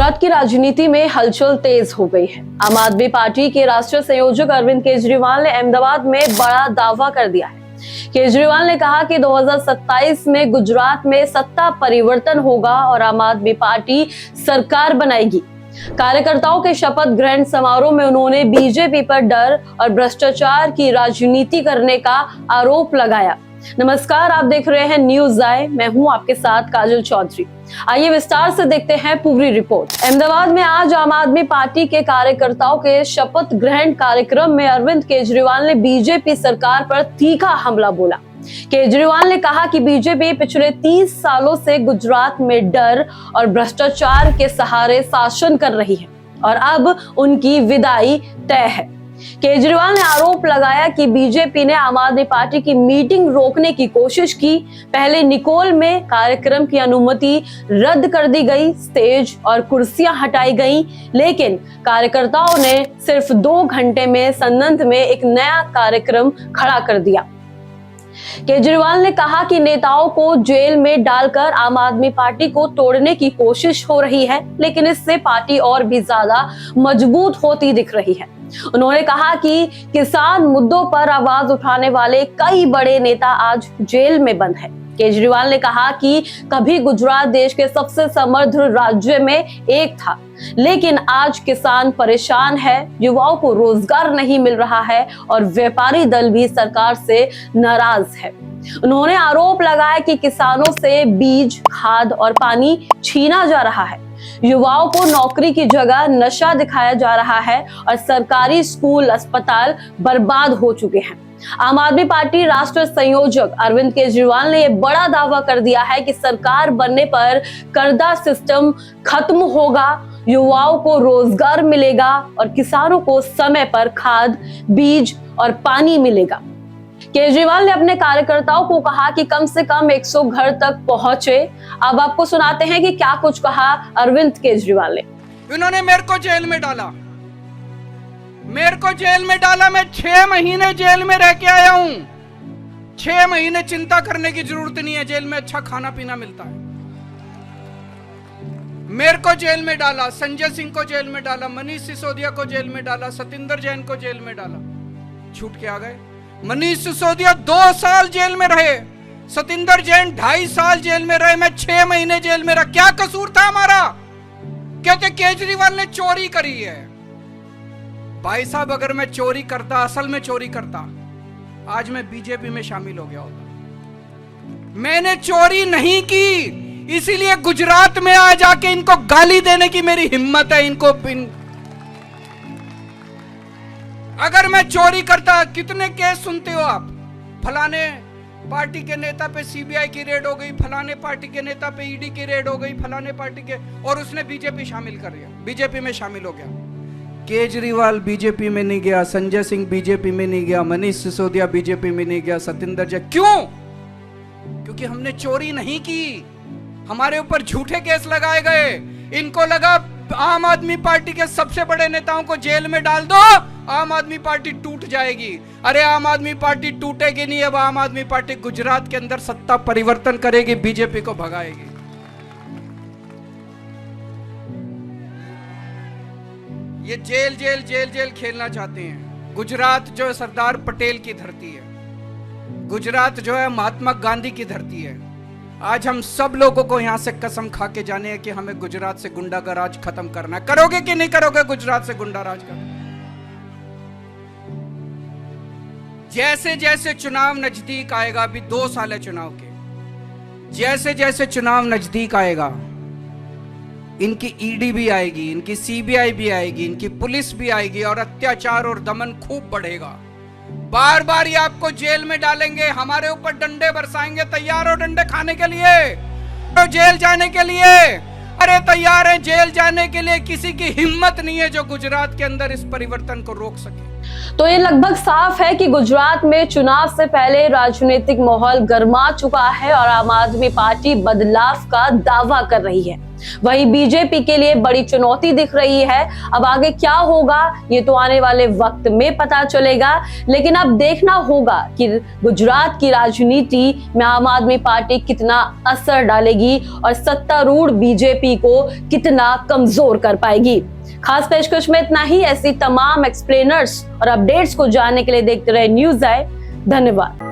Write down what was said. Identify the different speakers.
Speaker 1: गुजरात की राजनीति में हलचल तेज हो गई है। आम आदमी पार्टी के राष्ट्रीय संयोजक अरविंद केजरीवाल ने अहमदाबाद में बड़ा दावा कर दिया है। केजरीवाल ने कहा कि 2027 में गुजरात में सत्ता परिवर्तन होगा और आम आदमी पार्टी सरकार बनाएगी। कार्यकर्ताओं के शपथ ग्रहण समारोह में उन्होंने बीजेपी पर डर और भ्रष्टाचार की राजनीति करने का आरोप लगाया। नमस्कार, आप देख रहे हैं न्यूज़ आए, मैं हूं आपके साथ काजल चौधरी। आइए विस्तार से देखते हैं पूरी रिपोर्ट। अहमदाबाद में आज आम आदमी पार्टी के कार्यकर्ताओं के शपथ ग्रहण कार्यक्रम में अरविंद केजरीवाल ने बीजेपी सरकार पर तीखा हमला बोला। केजरीवाल ने कहा कि बीजेपी पिछले 30 सालों से गुजरात में डर और भ्रष्टाचार के सहारे शासन कर रही है और अब उनकी विदाई तय है। केजरीवाल ने आरोप लगाया कि बीजेपी ने आम आदमी पार्टी की मीटिंग रोकने की कोशिश की। पहले निकोल में कार्यक्रम की अनुमति रद्द कर दी गई, स्टेज और कुर्सियां हटाई गईं, लेकिन कार्यकर्ताओं ने सिर्फ 2 घंटे में सन्नंद में एक नया कार्यक्रम खड़ा कर दिया। केजरीवाल ने कहा कि नेताओं को जेल में डालकर आम आदमी पार्टी को तोड़ने की कोशिश हो रही है, लेकिन इससे पार्टी और भी ज्यादा मजबूत होती दिख रही है। उन्होंने कहा कि किसान मुद्दों पर आवाज उठाने वाले कई बड़े नेता आज जेल में बंद हैं। केजरीवाल ने कहा कि कभी गुजरात देश के सबसे समृद्ध राज्य में एक था, लेकिन आज किसान परेशान है, युवाओं को रोजगार नहीं मिल रहा है और व्यापारी दल भी सरकार से नाराज है। उन्होंने आरोप लगाया कि किसानों से बीज, खाद और पानी छीना जा रहा है, युवाओं को नौकरी की जगह नशा दिखाया जा रहा है और सरकारी स्कूल, अस्पताल बर्बाद हो चुके हैं। आम आदमी पार्टी राष्ट्रीय संयोजक अरविंद केजरीवाल ने यह बड़ा दावा कर दिया है कि सरकार बनने पर कर्जा सिस्टम खत्म होगा, युवाओं को रोजगार मिलेगा और किसानों को समय पर खाद, बीज और पानी मिलेगा। केजरीवाल ने अपने कार्यकर्ताओं को कहा कि कम से कम 100 घर तक पहुंचे। अब आपको सुनाते हैं कि क्या कुछ कहा अरविंद केजरीवाल ने।
Speaker 2: उन्होंने मेरे को जेल में डाला, मैं 6 महीने जेल में रह के आया हूं। 6 महीने चिंता करने की जरूरत नहीं है, जेल में अच्छा खाना पीना मिलता है। मेरे को जेल में डाला, संजय सिंह को जेल में डाला, मनीष सिसोदिया को जेल में डाला, सतिंदर जैन को जेल में डाला, छूट के आ गए। मनीष सिसोदिया 2 साल जेल में रहे, सतिंदर जैन 2.5 साल जेल में रहे, मैं 6 महीने जेल में रहा। क्या कसूर था हमारा? कहते केजरीवाल ने चोरी करी है। भाई साहब, अगर मैं चोरी करता, असल में चोरी करता, आज मैं बीजेपी में शामिल हो गया होता। मैंने चोरी नहीं की, इसीलिए गुजरात में आ जाके इनको गाली देने की मेरी हिम्मत है। अगर मैं चोरी करता, कितने केस सुनते हो आप? फलाने पार्टी के नेता पे सीबीआई की रेड हो गई, फलाने पार्टी के नेता पे ईडी की रेड हो गई, फलाने पार्टी के, और उसने बीजेपी शामिल कर लिया, बीजेपी में शामिल हो गया। केजरीवाल बीजेपी में नहीं गया, संजय सिंह बीजेपी में नहीं गया, मनीष सिसोदिया बीजेपी में नहीं गया, सतिंदर जैन। क्यों? क्योंकि हमने चोरी नहीं की, हमारे ऊपर झूठे केस लगाए गए। इनको लगा आम आदमी पार्टी के सबसे बड़े नेताओं को जेल में डाल दो, आम आदमी पार्टी टूट जाएगी। अरे आम आदमी पार्टी टूटेगी नहीं, अब आम आदमी पार्टी गुजरात के अंदर सत्ता परिवर्तन करेगी, बीजेपी को भगाएगी। ये जेल जेल जेल जेल खेलना चाहते हैं। गुजरात जो है सरदार पटेल की धरती है, गुजरात जो है महात्मा गांधी की धरती है। आज हम सब लोगों को यहां से कसम खा के जाने हैं कि हमें गुजरात से गुंडा का राज खत्म करना है। करोगे कि नहीं करोगे गुजरात से गुंडा राज का? जैसे जैसे चुनाव नजदीक आएगा, अभी 2 साल है चुनाव के, जैसे जैसे चुनाव नजदीक आएगा, इनकी ईडी भी आएगी, इनकी सीबीआई भी आएगी, इनकी पुलिस भी आएगी और अत्याचार और दमन खूब बढ़ेगा। बार बार ये आपको जेल में डालेंगे, हमारे ऊपर डंडे बरसाएंगे। तैयार हो डंडे खाने के लिए? तो जेल जाने के लिए? अरे तैयार है जेल जाने के लिए। किसी की हिम्मत नहीं है जो गुजरात के अंदर इस परिवर्तन को रोक सके।
Speaker 1: तो ये लगभग साफ है कि गुजरात में चुनाव से पहले राजनीतिक माहौल गर्मा चुका है और आम आदमी पार्टी बदलाव का दावा कर रही है। वहीं बीजेपी के लिए बड़ी चुनौती दिख रही है। अब आगे क्या होगा ये तो आने वाले वक्त में पता चलेगा, लेकिन अब देखना होगा कि गुजरात की राजनीति में आम आदमी पार्टी कितना असर डालेगी और सत्तारूढ़ बीजेपी को कितना कमजोर कर पाएगी। खास पेशकश में इतना ही। ऐसी तमाम एक्सप्लेनर्स और अपडेट्स को जानने के लिए देखते रहे न्यूज़ आए। धन्यवाद।